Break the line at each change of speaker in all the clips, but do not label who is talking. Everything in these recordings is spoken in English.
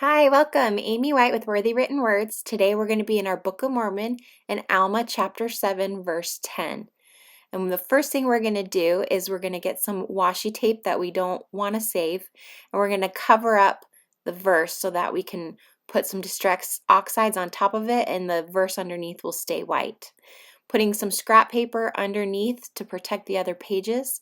Hi, welcome. Amy White with Worthy Written Words. Today we're going to be in our Book of Mormon in Alma chapter 7, verse 10. And the first thing we're going to do is we're going to get some washi tape that we don't want to save, and we're going to cover up the verse so that we can put some distress oxides on top of it and the verse underneath will stay white. Putting some scrap paper underneath to protect the other pages.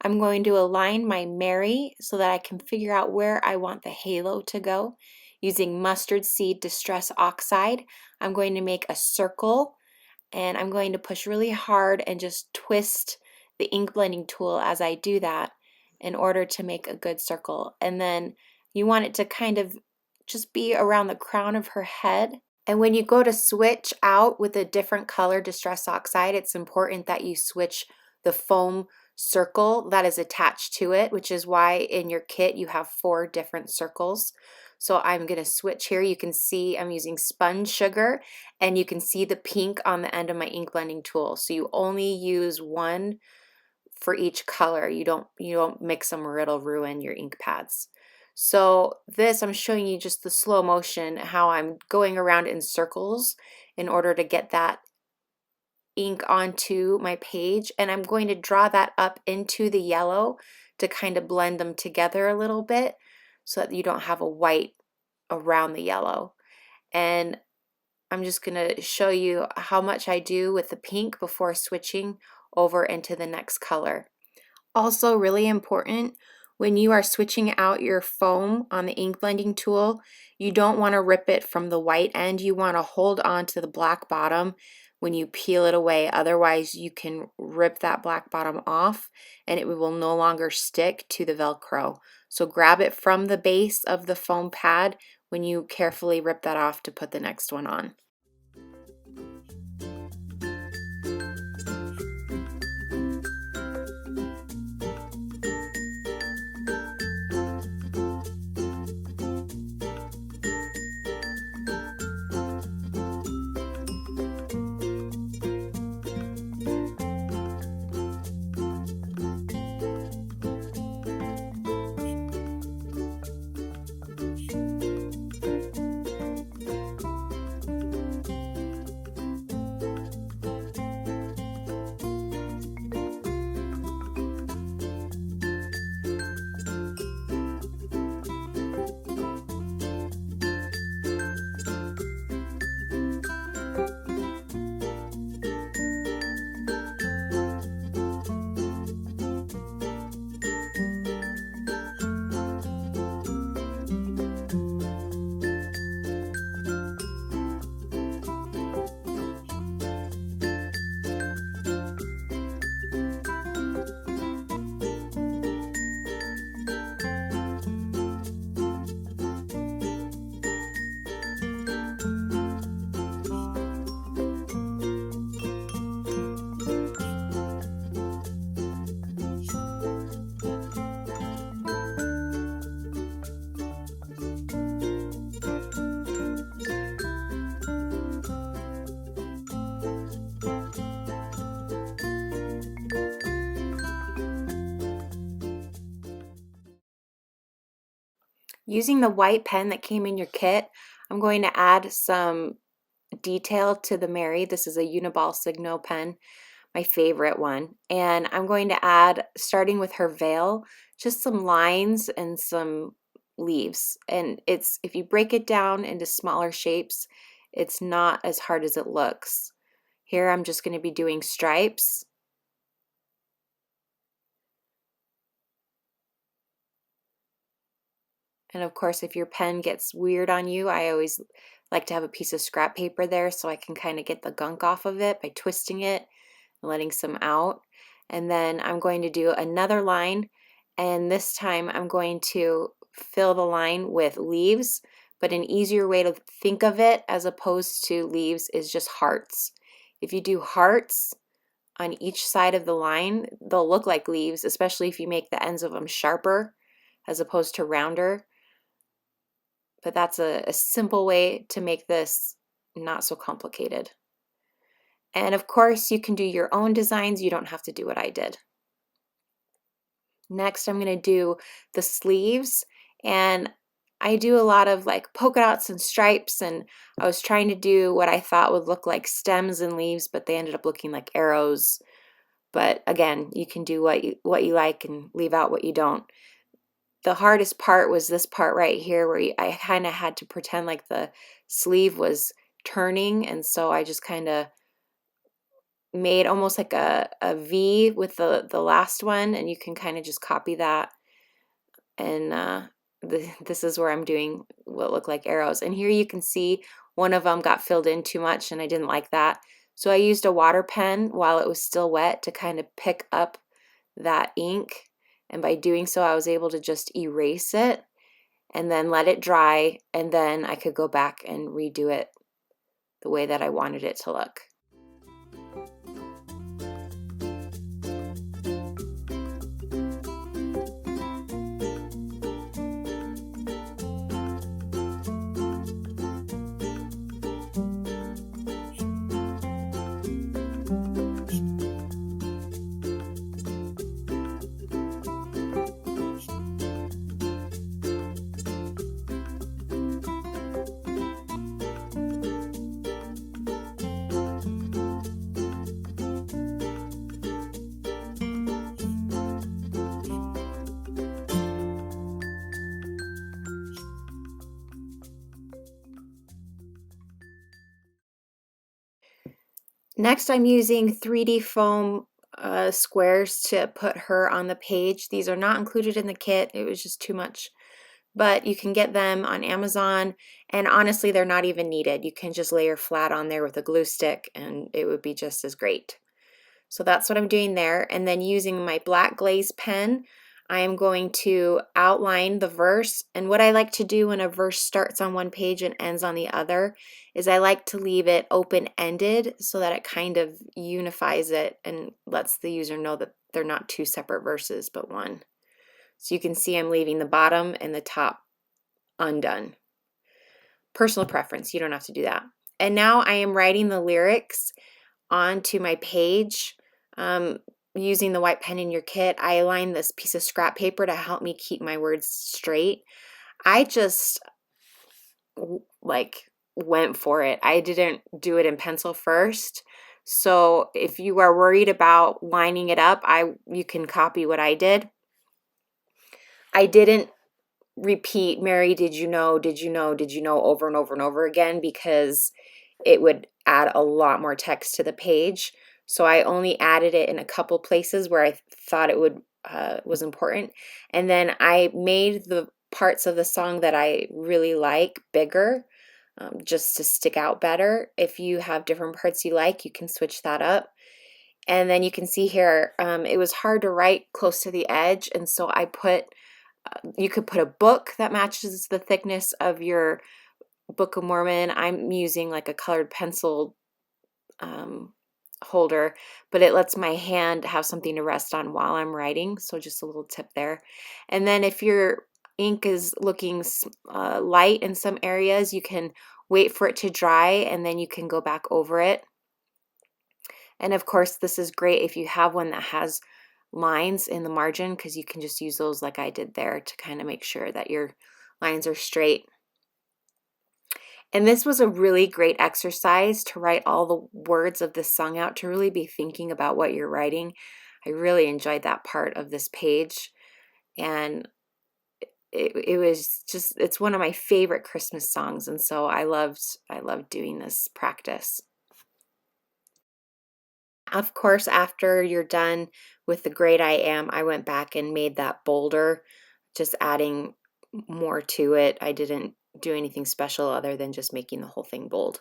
I'm going to align my Mary so that I can figure out where I want the halo to go. Using mustard seed distress oxide, I'm going to make a circle and I'm going to push really hard and just twist the ink blending tool as I do that in order to make a good circle. And then you want it to kind of just be around the crown of her head. And when you go to switch out with a different color distress oxide, it's important that you switch the foam circle that is attached to it, which is why in your kit you have 4 different circles. So I'm going to switch here. You can see I'm using sponge sugar and you can see the pink on the end of my ink blending tool. So you only use one for each color. You don't mix them or it'll ruin your ink pads. So this, I'm showing you just the slow motion, how I'm going around in circles in order to get that ink onto my page, and I'm going to draw that up into the yellow to kind of blend them together a little bit so that you don't have a white around the yellow. And I'm just going to show you how much I do with the pink before switching over into the next color. Also really important, when you are switching out your foam on the ink blending tool, you don't want to rip it from the white end. You want to hold on to the black bottom when you peel it away. Otherwise, you can rip that black bottom off and it will no longer stick to the Velcro. So grab it from the base of the foam pad when you carefully rip that off to put the next one on. Using the white pen that came in your kit, I'm going to add some detail to the Mary. This is a Uniball Signo pen, my favorite one. And I'm going to add, starting with her veil, just some lines and some leaves. And it's, if you break it down into smaller shapes, it's not as hard as it looks. Here I'm just going to be doing stripes. And of course, if your pen gets weird on you, I always like to have a piece of scrap paper there so I can kind of get the gunk off of it by twisting it and letting some out. And then I'm going to do another line, and this time I'm going to fill the line with leaves, but an easier way to think of it as opposed to leaves is just hearts. If you do hearts on each side of the line, they'll look like leaves, especially if you make the ends of them sharper as opposed to rounder. But that's a simple way to make this not so complicated. And of course, you can do your own designs. You don't have to do what I did. Next, I'm going to do the sleeves, and I do a lot of like polka dots and stripes, and I was trying to do what I thought would look like stems and leaves, but they ended up looking like arrows. But again, you can do what you like and leave out what you don't. The hardest part was this part right here where I kind of had to pretend like the sleeve was turning, and so I just kind of made almost like a V with the last one, and you can kind of just copy that. And this is where I'm doing what look like arrows. And here you can see one of them got filled in too much, and I didn't like that. So I used a water pen while it was still wet to kind of pick up that ink. And by doing so, I was able to just erase it and then let it dry. And then I could go back and redo it the way that I wanted it to look. Next, I'm using 3D foam squares to put her on the page. These are not included in the kit. It was just too much. But you can get them on Amazon, and honestly, they're not even needed. You can just lay her flat on there with a glue stick, and it would be just as great. So that's what I'm doing there. And then using my black glaze pen, I am going to outline the verse. And what I like to do when a verse starts on one page and ends on the other is I like to leave it open-ended so that it kind of unifies it and lets the user know that they're not two separate verses, but one. So you can see I'm leaving the bottom and the top undone. Personal preference, you don't have to do that. And now I am writing the lyrics onto my page. Using the white pen in your kit, I aligned this piece of scrap paper to help me keep my words straight. I just like went for it. I didn't do it in pencil first. So if you are worried about lining it up, you can copy what I did. I didn't repeat Mary, did you know, did you know, did you know over and over and over again, because it would add a lot more text to the page. So I only added it in a couple places where I thought it was important. And then I made the parts of the song that I really like bigger, just to stick out better. If you have different parts you like, you can switch that up. And then you can see here, it was hard to write close to the edge, and so I put, you could put a book that matches the thickness of your Book of Mormon. I'm using like a colored pencil holder, but it lets my hand have something to rest on while I'm writing. So just a little tip there. And then if your ink is looking light in some areas, you can wait for it to dry and then you can go back over it. And of course, this is great if you have one that has lines in the margin, because you can just use those like I did there to kind of make sure that your lines are straight. And this was a really great exercise to write all the words of this song out, to really be thinking about what you're writing. I really enjoyed that part of this page. And it was just, it's one of my favorite Christmas songs. And so I loved doing this practice. Of course, after you're done with the Great I Am, I went back and made that bolder, just adding more to it. I didn't do anything special other than just making the whole thing bold.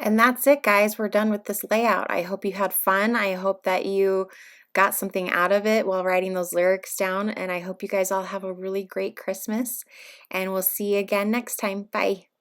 And that's it, guys. We're done with this layout. I hope you had fun. I hope that you got something out of it while writing those lyrics down. And I hope you guys all have a really great Christmas. And we'll see you again next time. Bye.